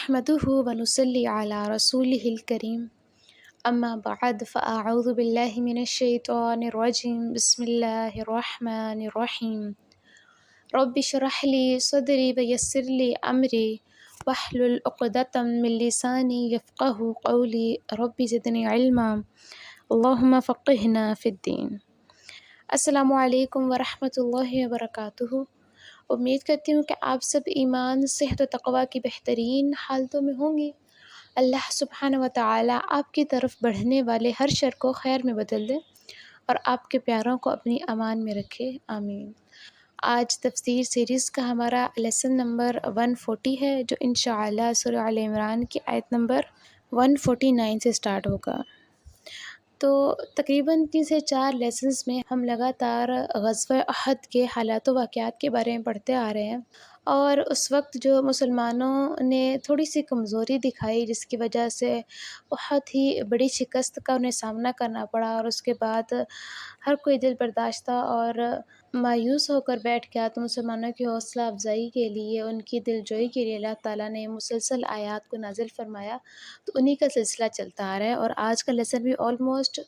نحمده ونصلي على رسوله الكريم أما بعد فأعوذ بالله من الشيطان الرجيم بسم الله الرحمن الرحيم رب اشرح لي صدري ويسر لي أمري واحلل عقدة من لساني يفقه قولي رب زدني علما اللهم فقهنا في الدين۔ السلام علیکم ورحمۃ اللہ وبرکاتہ۔ امید کرتی ہوں کہ آپ سب ایمان، صحت و تقوی کی بہترین حالتوں میں ہوں گی۔ اللہ سبحانہ و تعالی آپ کی طرف بڑھنے والے ہر شر کو خیر میں بدل دے اور آپ کے پیاروں کو اپنی امان میں رکھے، آمین۔ آج تفسیر سیریز کا ہمارا لیسن نمبر 140 ہے، جو انشاءاللہ سورہ آل عمران کی آیت نمبر 149 سے سٹارٹ ہوگا۔ تو تقریباً 3 سے 4 لیسنز میں ہم لگاتار غزوہ احد کے حالات و واقعات کے بارے میں پڑھتے آ رہے ہیں، اور اس وقت جو مسلمانوں نے تھوڑی سی کمزوری دکھائی، جس کی وجہ سے بہت ہی بڑی شکست کا انہیں سامنا کرنا پڑا، اور اس کے بعد ہر کوئی دل برداشتہ اور مایوس ہو کر بیٹھ گیا، تو مسلمانوں کی حوصلہ افزائی کے لیے، ان کی دل جوئی کے لیے اللہ تعالیٰ نے مسلسل آیات کو نازل فرمایا، تو انہی کا سلسلہ چلتا آ رہا ہے، اور آج کا لیسن بھی آلموسٹ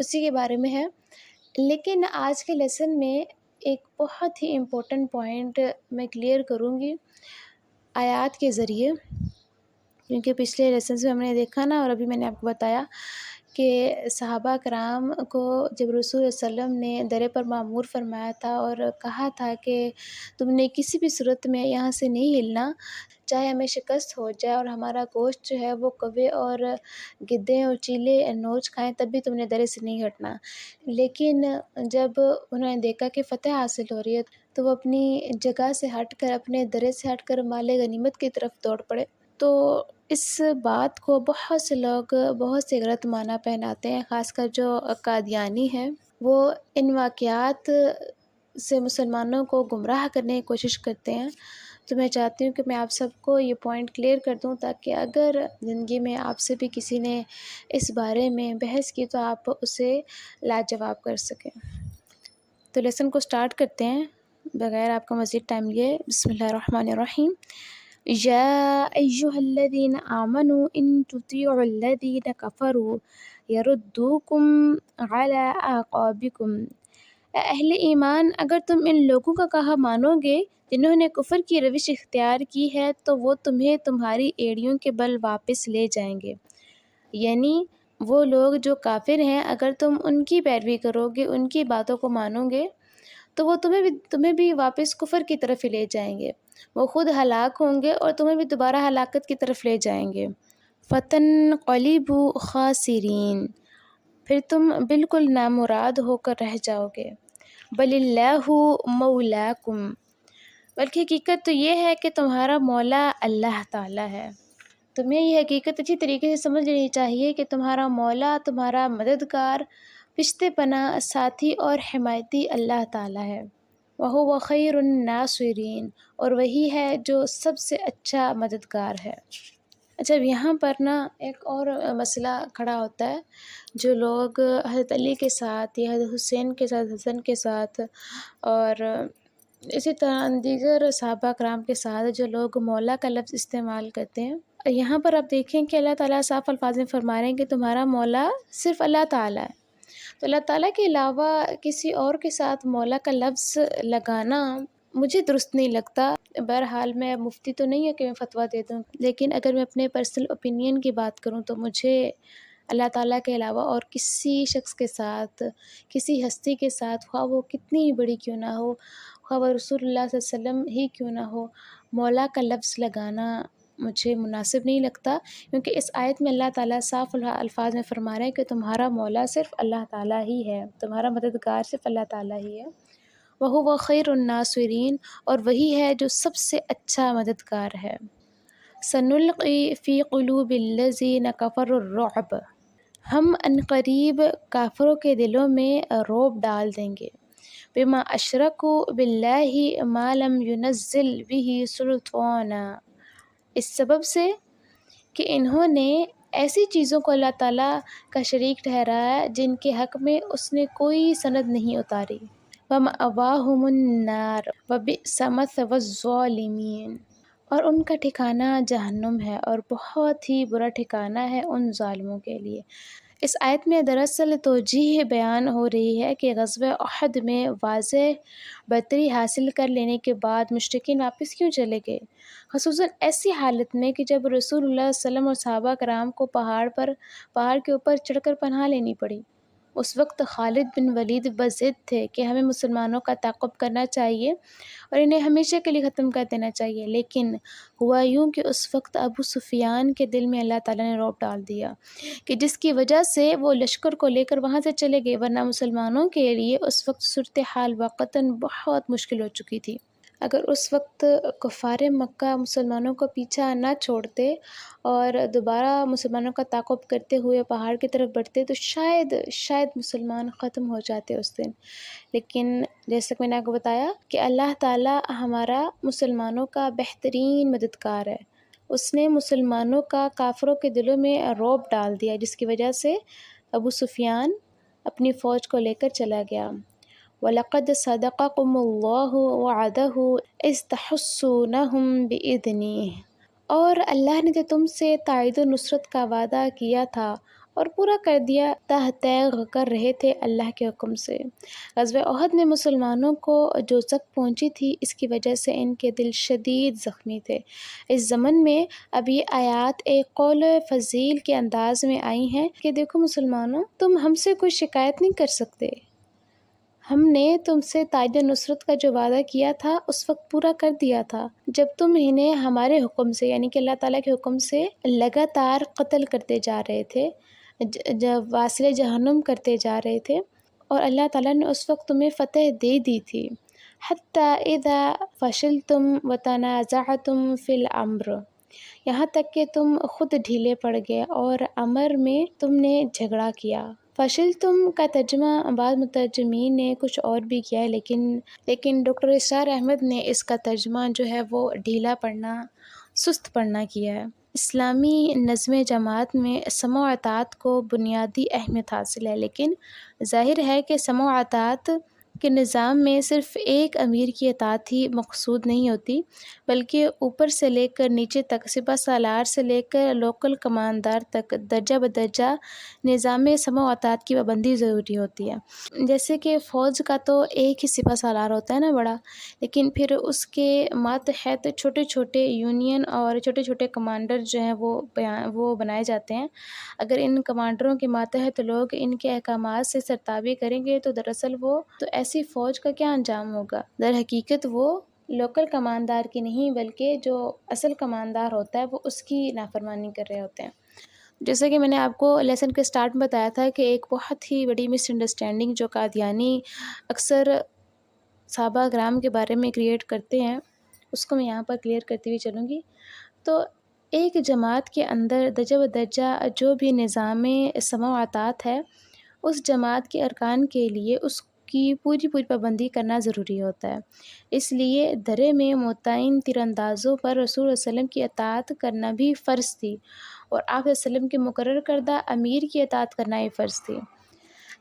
اسی کے بارے میں ہے۔ لیکن آج کے لیسن میں ایک بہت ہی امپورٹنٹ پوائنٹ میں کلیئر کروں گی آیات کے ذریعے، کیونکہ پچھلے لیسنز میں ہم نے دیکھا نا، اور ابھی میں نے آپ کو بتایا کہ صحابہ کرام کو جب رسول صلی اللہ علیہ وسلم نے درے پر معمور فرمایا تھا اور کہا تھا کہ تم نے کسی بھی صورت میں یہاں سے نہیں ہلنا، چاہے ہمیں شکست ہو جائے اور ہمارا گوشت جو ہے وہ کوے اور گدے اور چیلے نوچ کھائیں، تب بھی تم نے درے سے نہیں ہٹنا۔ لیکن جب انہوں نے دیکھا کہ فتح حاصل ہو رہی ہے، تو وہ اپنی جگہ سے ہٹ کر، اپنے درے سے ہٹ کر مال غنیمت کی طرف دوڑ پڑے۔ تو اس بات کو بہت سے لوگ بہت سے غلط معنی پہناتے ہیں، خاص کر جو قادیانی ہیں، وہ ان واقعات سے مسلمانوں کو گمراہ کرنے کی کوشش کرتے ہیں۔ تو میں چاہتی ہوں کہ میں آپ سب کو یہ پوائنٹ کلیئر کر دوں، تاکہ اگر زندگی میں آپ سے بھی کسی نے اس بارے میں بحث کی تو آپ اسے لاجواب کر سکیں۔ تو لیسن کو سٹارٹ کرتے ہیں بغیر آپ کا مزید ٹائم لیے۔ بسم اللہ الرحمن الرحیم۔ یا ایہا الذین آمنوا ان تطیعوا الذین کفروا یردوکم علی اعقابکم۔ اے اہل ایمان، اگر تم ان لوگوں کا کہا مانو گے جنہوں نے کفر کی روش اختیار کی ہے، تو وہ تمہیں تمہاری ایڑیوں کے بل واپس لے جائیں گے۔ یعنی وہ لوگ جو کافر ہیں، اگر تم ان کی پیروی کرو گے، ان کی باتوں کو مانو گے، تو وہ تمہیں بھی واپس کفر کی طرف ہی لے جائیں گے۔ وہ خود ہلاک ہوں گے اور تمہیں بھی دوبارہ ہلاکت کی طرف لے جائیں گے۔ فَتَنْقَلِبُوا خَاسِرِينَ، پھر تم بالکل نامراد ہو کر رہ جاؤ گے۔ بَلِ اللَّهُ مَوْلَاكُمْ، بلکہ حقیقت تو یہ ہے کہ تمہارا مولا اللہ تعالیٰ ہے۔ تمہیں یہ حقیقت اچھی طریقے سے سمجھ لینی چاہیے کہ تمہارا مولا، تمہارا مددگار، پشت پناہ، ساتھی اور حمایتی اللہ تعالیٰ ہے۔ وَهُوَ خَيْرُ النَّاصِرِينَ، اور وہی ہے جو سب سے اچھا مددگار ہے۔ اچھا، اب یہاں پر نا ایک اور مسئلہ کھڑا ہوتا ہے، جو لوگ حضرت علی کے ساتھ یا حضرت حسین کے ساتھ، حسن کے ساتھ، اور اسی طرح دیگر صحابہ کرام کے ساتھ جو لوگ مولا کا لفظ استعمال کرتے ہیں، یہاں پر آپ دیکھیں کہ اللہ تعالیٰ صاف الفاظ میں فرما رہے ہیں کہ تمہارا مولا صرف اللہ تعالیٰ ہے۔ تو اللہ تعالیٰ کے علاوہ کسی اور کے ساتھ مولا کا لفظ لگانا مجھے درست نہیں لگتا۔ بہرحال میں مفتی تو نہیں ہے کہ میں فتویٰ دے دوں، لیکن اگر میں اپنے پرسنل اوپینین کی بات کروں تو مجھے اللہ تعالیٰ کے علاوہ اور کسی شخص کے ساتھ، کسی ہستی کے ساتھ، خواہ وہ کتنی بڑی کیوں نہ ہو، خواہ وہ رسول اللہ صلی اللہ علیہ وسلم ہی کیوں نہ ہو، مولا کا لفظ لگانا مجھے مناسب نہیں لگتا، کیونکہ اس آیت میں اللہ تعالیٰ صاف الفاظ میں فرما رہے ہیں کہ تمہارا مولا صرف اللہ تعالیٰ ہی ہے، تمہارا مددگار صرف اللہ تعالیٰ ہی ہے۔ وَهُوَ خَيْرُ النَّاصِرِينَ، اور وہی ہے جو سب سے اچھا مددگار ہے۔ سَنُلْقِي فِي قُلُوبِ الَّذِينَ كَفَرُوا الرُّعْبَ، ہم عنقریب کافروں کے دلوں میں رعب ڈال دیں گے۔ بِمَا أَشْرَكُوا بِاللَّهِ مَا لَمْ يُنَزِّلْ بِهِ سُلْطَانًا، اس سبب سے کہ انہوں نے ایسی چیزوں کو اللہ تعالیٰ کا شریک ٹھہرایا جن کے حق میں اس نے کوئی سند نہیں اتاری۔ وَمَأْوَاهُمُ النَّارُ وَبِئْسَ مَثْوَى الظَّالِمِينَ، اور ان کا ٹھکانہ جہنم ہے، اور بہت ہی برا ٹھکانہ ہے ان ظالموں کے لیے۔ اس آیت میں دراصل توجیہ بیان ہو رہی ہے کہ غزوہ احد میں واضح برتری حاصل کر لینے کے بعد مشرکین واپس کیوں چلے گئے، خصوصاً ایسی حالت میں کہ جب رسول اللہ صلی اللہ علیہ وسلم اور صحابہ کرام کو پہاڑ کے اوپر چڑھ کر پناہ لینی پڑی۔ اس وقت خالد بن ولید بضد تھے کہ ہمیں مسلمانوں کا تعاقب کرنا چاہیے اور انہیں ہمیشہ کے لیے ختم کر دینا چاہیے، لیکن ہوا یوں کہ اس وقت ابو سفیان کے دل میں اللہ تعالیٰ نے رعب ڈال دیا کہ جس کی وجہ سے وہ لشکر کو لے کر وہاں سے چلے گئے، ورنہ مسلمانوں کے لیے اس وقت صورتحال واقعتاً بہت مشکل ہو چکی تھی۔ اگر اس وقت کفار مکہ مسلمانوں کو پیچھا نہ چھوڑتے اور دوبارہ مسلمانوں کا تعاقب کرتے ہوئے پہاڑ کی طرف بڑھتے تو شاید مسلمان ختم ہو جاتے اس دن، لیکن جیسا کہ میں نے آپ کو بتایا کہ اللہ تعالیٰ ہمارا مسلمانوں کا بہترین مددگار ہے۔ اس نے مسلمانوں کا کافروں کے دلوں میں رعب ڈال دیا، جس کی وجہ سے ابو سفیان اپنی فوج کو لے کر چلا گیا۔ وَلَقَدْ صَدَقَكُمُ اللَّهُ وَعْدَهُ إِذْ تَحُسُّونَهُم بِإِذْنِهِ، اور اللہ نے جو تم سے تائید و نصرت کا وعدہ کیا تھا اور پورا کر دیا، تیغ کر رہے تھے اللہ کے حکم سے۔ غزوہ احد میں مسلمانوں کو جو زخم پہنچی تھی، اس کی وجہ سے ان کے دل شدید زخمی تھے۔ اس ضمن میں اب یہ آیات ایک قول فضیل کے انداز میں آئی ہیں کہ دیکھو مسلمانوں، تم ہم سے کوئی شکایت نہیں کر سکتے، ہم نے تم سے تائید نصرت کا جو وعدہ کیا تھا اس وقت پورا کر دیا تھا، جب تم انہیں ہمارے حکم سے یعنی کہ اللہ تعالیٰ کے حکم سے لگاتار قتل کرتے جا رہے تھے، جب واصل جہنم کرتے جا رہے تھے، اور اللہ تعالیٰ نے اس وقت تمہیں فتح دے دی تھی۔ حتیٰ اذا فشلتم وتنازعتم فی الامر، یہاں تک کہ تم خود ڈھیلے پڑ گئے اور امر میں تم نے جھگڑا کیا۔ فشلتم کا ترجمہ بعض مترجمین نے کچھ اور بھی کیا ہے، لیکن ڈاکٹر اسرار احمد نے اس کا ترجمہ جو ہے وہ ڈھیلا پڑنا، سست پڑنا کیا ہے۔ اسلامی نظم جماعت میں سمع و اطاعت کو بنیادی اہمیت حاصل ہے، لیکن ظاہر ہے کہ سمع و اطاعت کے نظام میں صرف ایک امیر کی اطاعت ہی مقصود نہیں ہوتی، بلکہ اوپر سے لے کر نیچے تک، سپہ سالار سے لے کر لوکل کمانڈر تک درجہ بدرجہ نظام سمع و اطاعت کی پابندی ضروری ہوتی ہے۔ جیسے کہ فوج کا تو ایک ہی سپہ سالار ہوتا ہے نا بڑا، لیکن پھر اس کے ماتحت چھوٹے چھوٹے یونین اور چھوٹے چھوٹے کمانڈر جو ہیں وہ بنائے جاتے ہیں۔ اگر ان کمانڈروں کے ماتحت لوگ ان کے احکامات سے سرتابی کریں گے تو دراصل وہ تو ایسی فوج کا کیا انجام ہوگا؟ در حقیقت وہ لوکل کماندار کی نہیں بلکہ جو اصل کماندار ہوتا ہے وہ اس کی نافرمانی کر رہے ہوتے ہیں۔ جیسا کہ میں نے آپ کو لیسن کے سٹارٹ میں بتایا تھا کہ ایک بہت ہی بڑی مس انڈرسٹینڈنگ جو قادیانی اکثر صحابہ کرام کے بارے میں کریٹ کرتے ہیں، اس کو میں یہاں پر کلیئر کرتی ہوئی چلوں گی۔ تو ایک جماعت کے اندر درجہ بدرجہ جو بھی نظام سمع و اطاعت ہے، اس جماعت کے ارکان کے لیے اس کی پوری پابندی کرنا ضروری ہوتا ہے۔ اس لیے درے میں متعین تیر اندازوں پر رسول اللہ علیہ وسلم کی اطاعت کرنا بھی فرض تھی، اور آپ علیہ وسلم کے مقرر کردہ امیر کی اطاعت کرنا ہی فرض تھی۔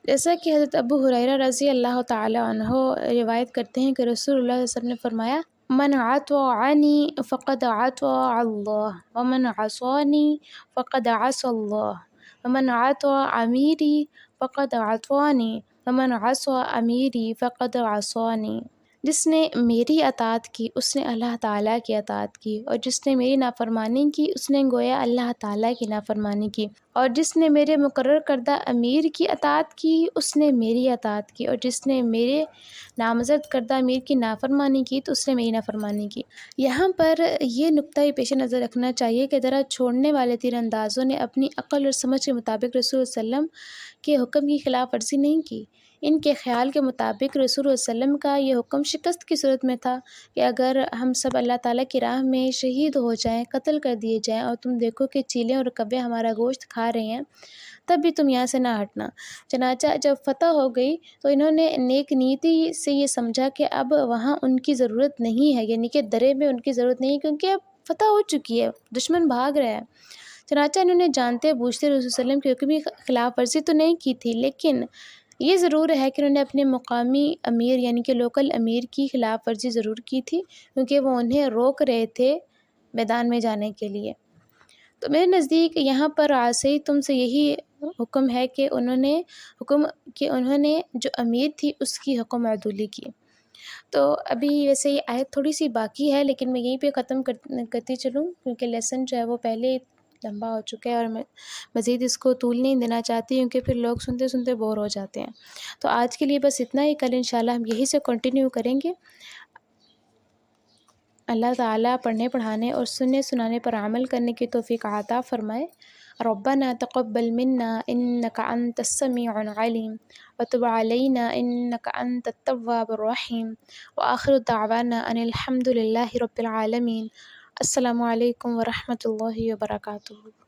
جیسا کہ حضرت ابو ہریرہ رضی اللہ تعالی عنہ روایت کرتے ہیں کہ رسول اللہ صلی اللہ علیہ وسلم نے فرمایا: من اطاعنی فقد اطاع اللہ ومن عصانی فقد عصى اللہ ومن اطاع امیری فقد اطاعنی ومن عصى امیری فقد عصانی۔ جس نے میری اطاعت کی اس نے اللہ تعالیٰ کی اطاعت کی، اور جس نے میری نافرمانی کی اس نے گویا اللہ تعالیٰ کی نافرمانی کی، اور جس نے میرے مقرر کردہ امیر کی اطاعت کی اس نے میری اطاعت کی، اور جس نے میرے نامزد کردہ امیر کی نافرمانی کی تو اس نے میری نافرمانی کی۔ یہاں پر یہ نقطہ پیش نظر رکھنا چاہیے کہ ذرا چھوڑنے والے تیر اندازوں نے اپنی عقل اور سمجھ کے مطابق رسول صلی اللہ علیہ وسلم کے حکم کی خلاف ورزی نہیں کی۔ ان کے خیال کے مطابق رسول اللہ علیہ وسلم کا یہ حکم شکست کی صورت میں تھا کہ اگر ہم سب اللہ تعالیٰ کی راہ میں شہید ہو جائیں، قتل کر دیے جائیں، اور تم دیکھو کہ چیلیں اور کبے ہمارا گوشت کھا رہے ہیں، تب بھی تم یہاں سے نہ ہٹنا۔ چنانچہ جب فتح ہو گئی تو انہوں نے نیک نیتی سے یہ سمجھا کہ اب وہاں ان کی ضرورت نہیں ہے، یعنی کہ درے میں ان کی ضرورت نہیں، کیونکہ اب فتح ہو چکی ہے، دشمن بھاگ رہا ہے۔ چنانچہ انہوں نے جانتے بوجھتے رسول صلی اللہ علیہ وسلم کی حکم کی خلاف ورزی تو نہیں کی تھی، لیکن یہ ضرور ہے کہ انہوں نے اپنے مقامی امیر یعنی کہ لوکل امیر کی خلاف ورزی ضرور کی تھی، کیونکہ وہ انہیں روک رہے تھے میدان میں جانے کے لیے۔ تو میرے نزدیک یہاں پر آج تم سے یہی حکم ہے کہ انہوں نے جو امیر تھی اس کی حکم عدولی کی۔ تو ابھی ویسے یہ آیت تھوڑی سی باقی ہے، لیکن میں یہیں پہ ختم کرتی چلوں، کیونکہ لیسن جو ہے وہ پہلے لمبا ہو چکا ہے اور میں مزید اس کو طول نہیں دینا چاہتی، کیونکہ پھر لوگ سنتے سنتے بور ہو جاتے ہیں۔ تو آج کے لیے بس اتنا ہی، کل انشاءاللہ ہم یہی سے کنٹینیو کریں گے۔ اللہ تعالیٰ پڑھنے پڑھانے اور سننے سنانے پر عمل کرنے کی توفیق عطا فرمائے۔ ربنا تقبل منا انك انت السميع العليم وتب علينا انك انت التواب الرحيم واخر دعوانا ان الحمد لله رب العالمين۔ السلام علیکم ورحمۃ اللہ وبرکاتہ۔